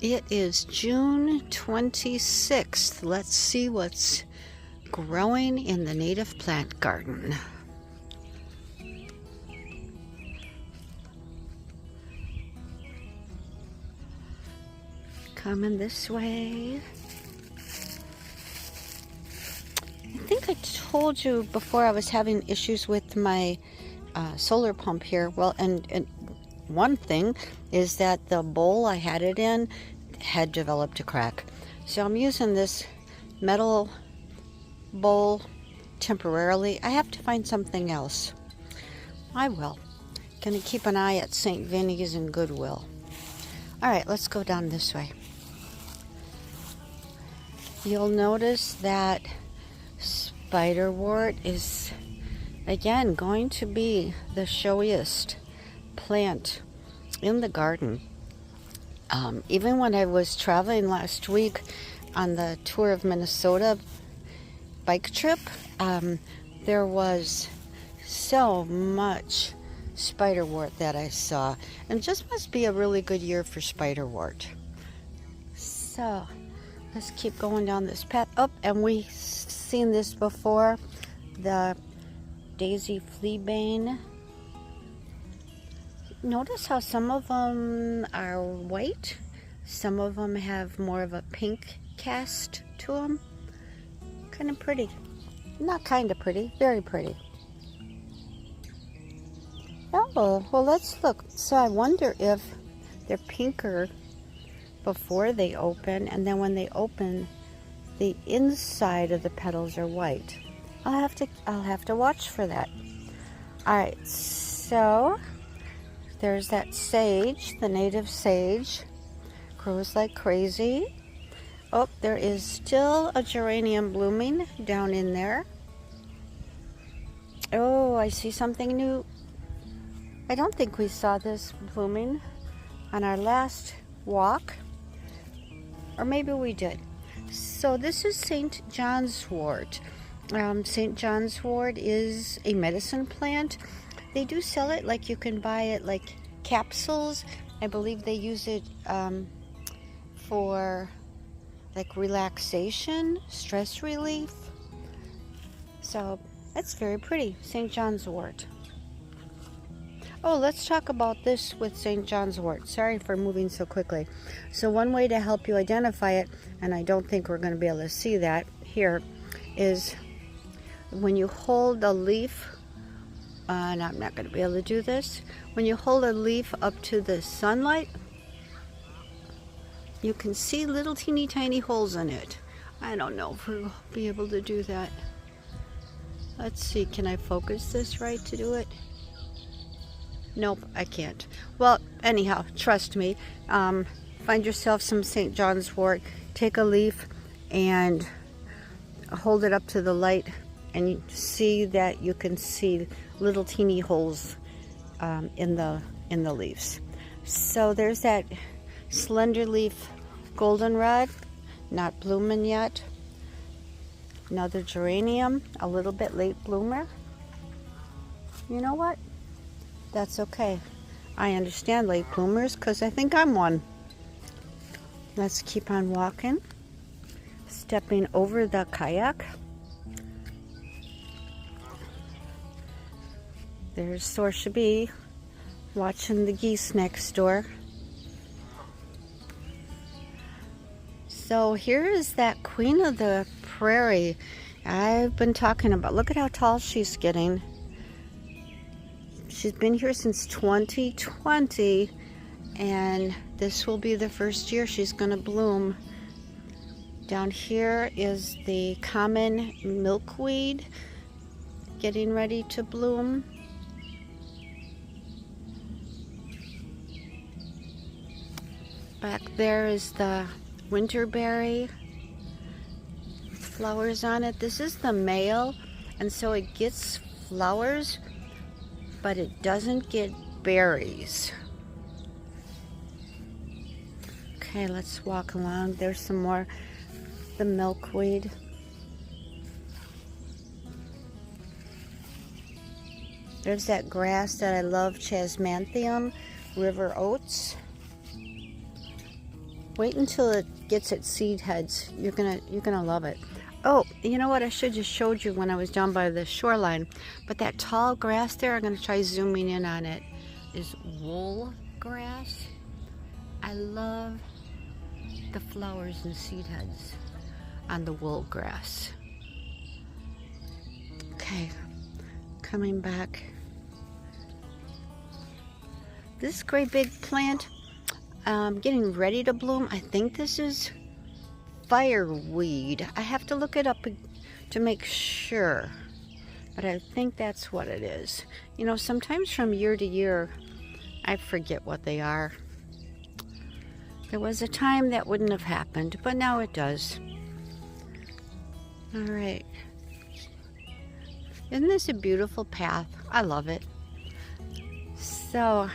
It is June 26th. Let's see what's growing in the native plant garden. Coming this way. I think I told you before I was having issues with my solar pump here. Well, and one thing is that the bowl I had it in had developed a crack. So I'm using this metal bowl temporarily. I have to find something else. I will. Gonna keep an eye at St. Vinny's and Goodwill. All right, let's go down this way. You'll notice that spiderwort is again going to be the showiest plant in the garden. Even when I was traveling last week on the tour of Minnesota bike trip, there was so much spiderwort that I saw, and just must be a really good year for spiderwort. So let's keep going down this path. Oh, and we've seen this before, the daisy fleabane. Notice how some of them are white, some of them have more of a pink cast to them. Kind of pretty. Not kind of pretty, very pretty. Oh, well, let's look. So I wonder if they're pinker before they open, and then when they open, the inside of the petals are white. I'll have to watch for that. All right, so there's that sage, the native sage, grows like crazy. Oh, there is still a geranium blooming down in there. Oh, I see something new. I don't think we saw this blooming on our last walk, or maybe we did. So this is St. John's wort. St. John's wort is a medicine plant. They do sell it, like you can buy it like capsules. I believe they use it for like relaxation, stress relief. So that's very pretty, St. John's wort. Oh, let's talk about this with St. John's wort. Sorry for moving so quickly. So one way to help you identify it, and I don't think we're going to be able to see that here, is when you hold a leaf, and I'm not going to be able to do this, when you hold a leaf up to the sunlight, you can see little teeny tiny holes in it. I don't know if we'll be able to do that. Let's see, can I focus this right to do it? Nope, I can't. Well, anyhow, trust me. Find yourself some St. John's wort, take a leaf and hold it up to the light, and you see that you can see little teeny holes in the leaves. So there's that slender leaf goldenrod, not blooming yet. Another geranium, a little bit late bloomer. You know what? That's okay. I understand late bloomers because I think I'm one. Let's keep on walking. Stepping over the kayak. There's Sorsha Bee watching the geese next door. So here is that queen of the prairie I've been talking about. Look at how tall she's getting. She's been here since 2020, and this will be the first year she's going to bloom. Down here is the common milkweed getting ready to bloom. Back there is the winterberry with flowers on it. This is the male, and so it gets flowers, but it doesn't get berries. Okay, let's walk along. There's some more, the milkweed. There's that grass that I love, Chasmanthium, river oats. Wait until it gets its seed heads. You're gonna love it. Oh, you know what? I should just showed you when I was down by the shoreline. But that tall grass there, I'm gonna try zooming in on it, is wool grass. I love the flowers and seed heads on the wool grass. Okay, coming back. This great big plant, getting ready to bloom. I think this is fireweed. I have to look it up to make sure, but I think that's what it is. You know, sometimes from year to year, I forget what they are. There was a time that wouldn't have happened, but now it does. All right. Isn't this a beautiful path? I love it. So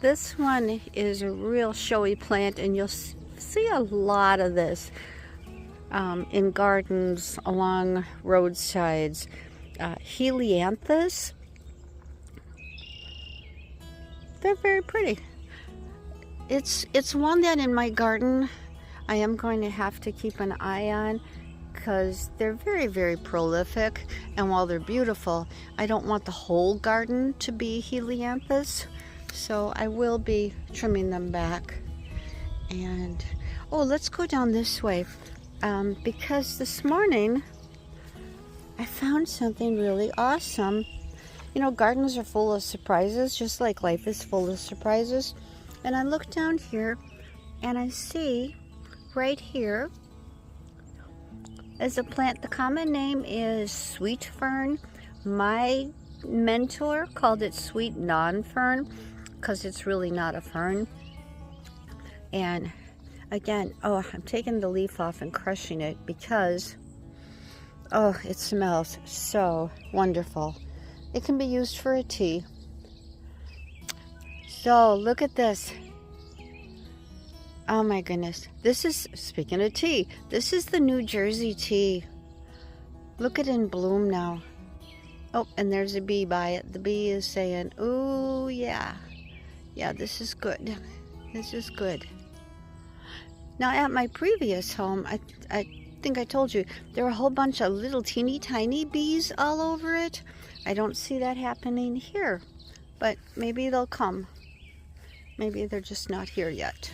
this one is a real showy plant, and you'll see a lot of this in gardens along roadsides. Helianthus. They're very pretty. It's one that in my garden I am going to have to keep an eye on, because they're very, very prolific, and while they're beautiful, I don't want the whole garden to be helianthus, so I will be trimming them back. And oh, let's go down this way, because this morning I found something really awesome. You know, gardens are full of surprises, just like life is full of surprises. And I look down here and I see right here is a plant. The common name is sweet fern. My mentor called it sweet non-fern because it's really not a fern. And again, oh, I'm taking the leaf off and crushing it because, oh, it smells so wonderful. It can be used for a tea. So look at this. Oh my goodness. This is, speaking of tea, this is the New Jersey tea. Look at it in bloom now. Oh, and there's a bee by it. The bee is saying, ooh, yeah. Yeah, this is good. This is good. Now at my previous home, I think I told you, there were a whole bunch of little teeny tiny bees all over it. I don't see that happening here, but maybe they'll come. Maybe they're just not here yet.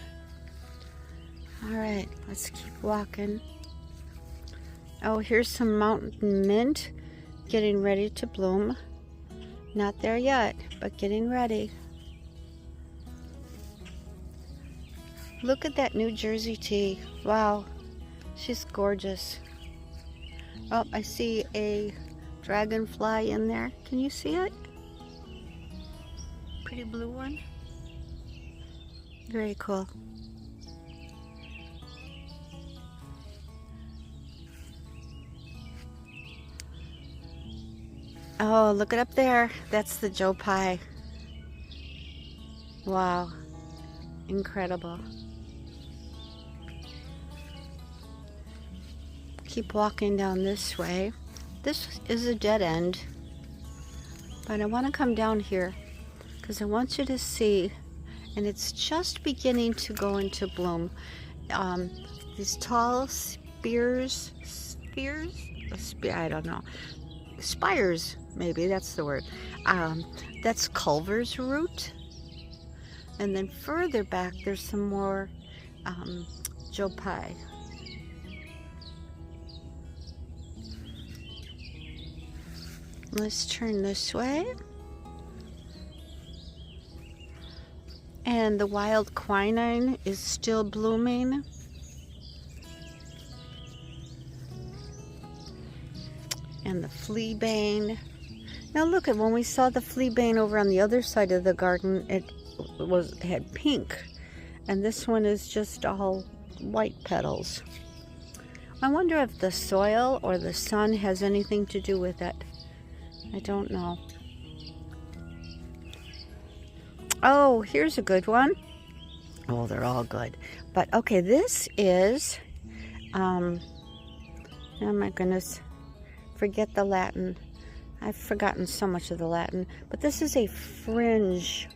All right, let's keep walking. Oh, here's some mountain mint getting ready to bloom. Not there yet, but getting ready. Look at that New Jersey tea. Wow, she's gorgeous. Oh, I see a dragonfly in there. Can you see it? Pretty blue one. Very cool. Oh, look it up there. That's the Joe Pye. Wow. Incredible. Keep walking down this way. This is a dead end, but I want to come down here because I want you to see, and it's just beginning to go into bloom. These tall spires, I don't know, spires, maybe that's the word. That's Culver's root. And then further back, there's some more Joe Pye. Let's turn this way. And the wild quinine is still blooming. And the fleabane. Now look at, when we saw the fleabane over on the other side of the garden, it had pink. And this one is just all white petals. I wonder if the soil or the sun has anything to do with it. I don't know. Oh, here's a good one. Oh, they're all good. But okay, this is, oh my goodness, forget the Latin. I've forgotten so much of the Latin. But this is a fringe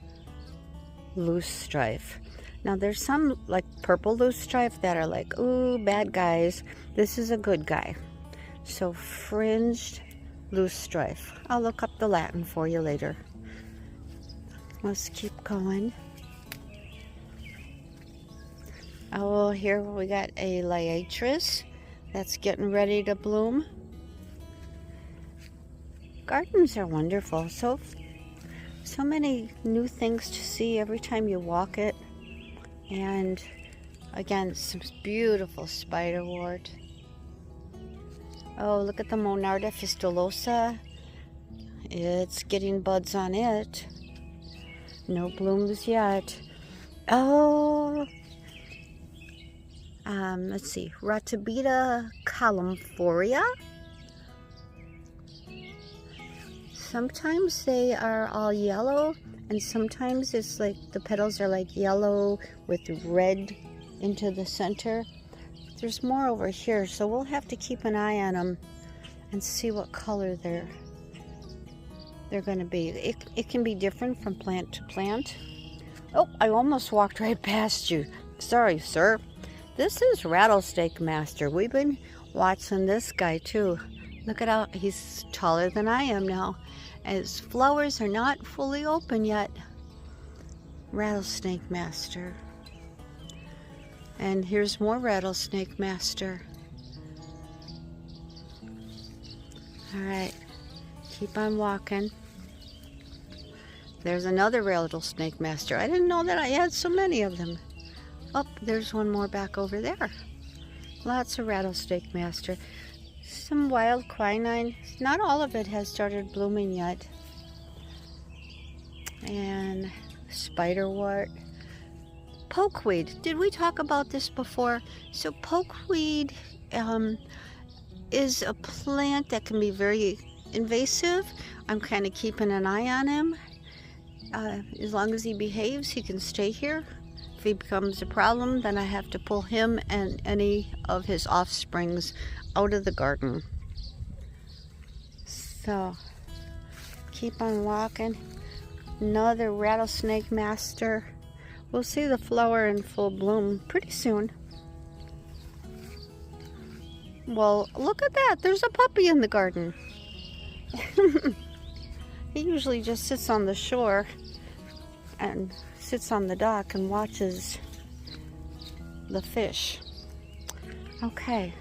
loosestrife. Now there's some like purple loosestrife that are like, ooh, bad guys. This is a good guy. So fringed loosestrife. I'll look up the Latin for you later. Let's keep going. Oh, here we got a liatris that's getting ready to bloom. Gardens are wonderful. So many new things to see every time you walk it. And again, some beautiful spiderwort. Oh, look at the Monarda fistulosa. It's getting buds on it. No blooms yet. Oh, let's see, Ratabita columforia. Sometimes they are all yellow, and sometimes it's like the petals are like yellow with red into the center. There's more over here, so we'll have to keep an eye on them and see what color they're going to be. It can be different from plant to plant. Oh, I almost walked right past you. Sorry, sir. This is Rattlesnake Master. We've been watching this guy too. Look at how he's taller than I am now. His flowers are not fully open yet. Rattlesnake Master. And here's more Rattlesnake Master. All right, keep on walking. There's another Rattlesnake Master. I didn't know that I had so many of them. Oh, there's one more back over there. Lots of Rattlesnake Master. Some wild quinine. Not all of it has started blooming yet. And spiderwort. Pokeweed. Did we talk about this before? So pokeweed is a plant that can be very invasive. I'm kind of keeping an eye on him. As long as he behaves, he can stay here. If he becomes a problem, then I have to pull him and any of his offsprings out of the garden. So, keep on walking. Another Rattlesnake Master. We'll see the flower in full bloom pretty soon. Well, look at that. There's a puppy in the garden. He usually just sits on the shore and sits on the dock and watches the fish. Okay.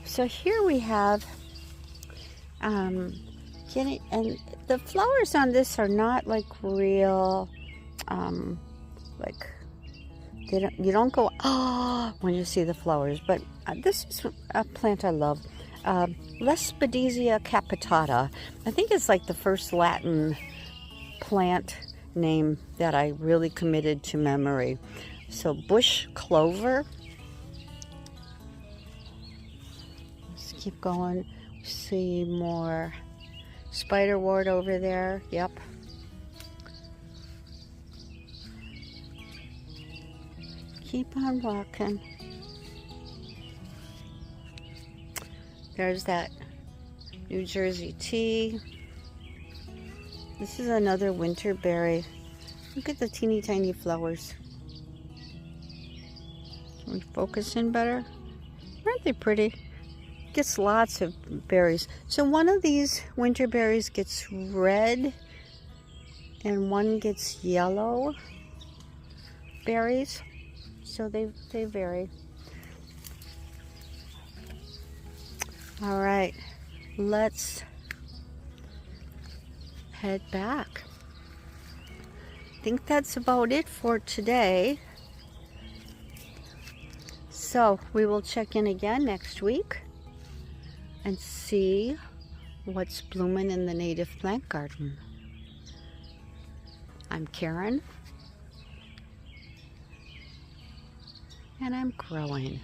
So here we have and the flowers on this are not like real like you don't go when you see the flowers, but this is a plant I love. Lespedisia capitata. I think it's like the first Latin plant name that I really committed to memory. So bush clover. Let's keep going. See more spiderwort over there. Yep. Keep on walking. There's that New Jersey tea. This is another winter berry. Look at the teeny tiny flowers. Can we focus in better? Aren't they pretty? Gets lots of berries. So one of these winter berries gets red and one gets yellow berries. So they vary. All right, let's head back. I think that's about it for today. So we will check in again next week and see what's blooming in the native plant garden. I'm Karen, and I'm growing.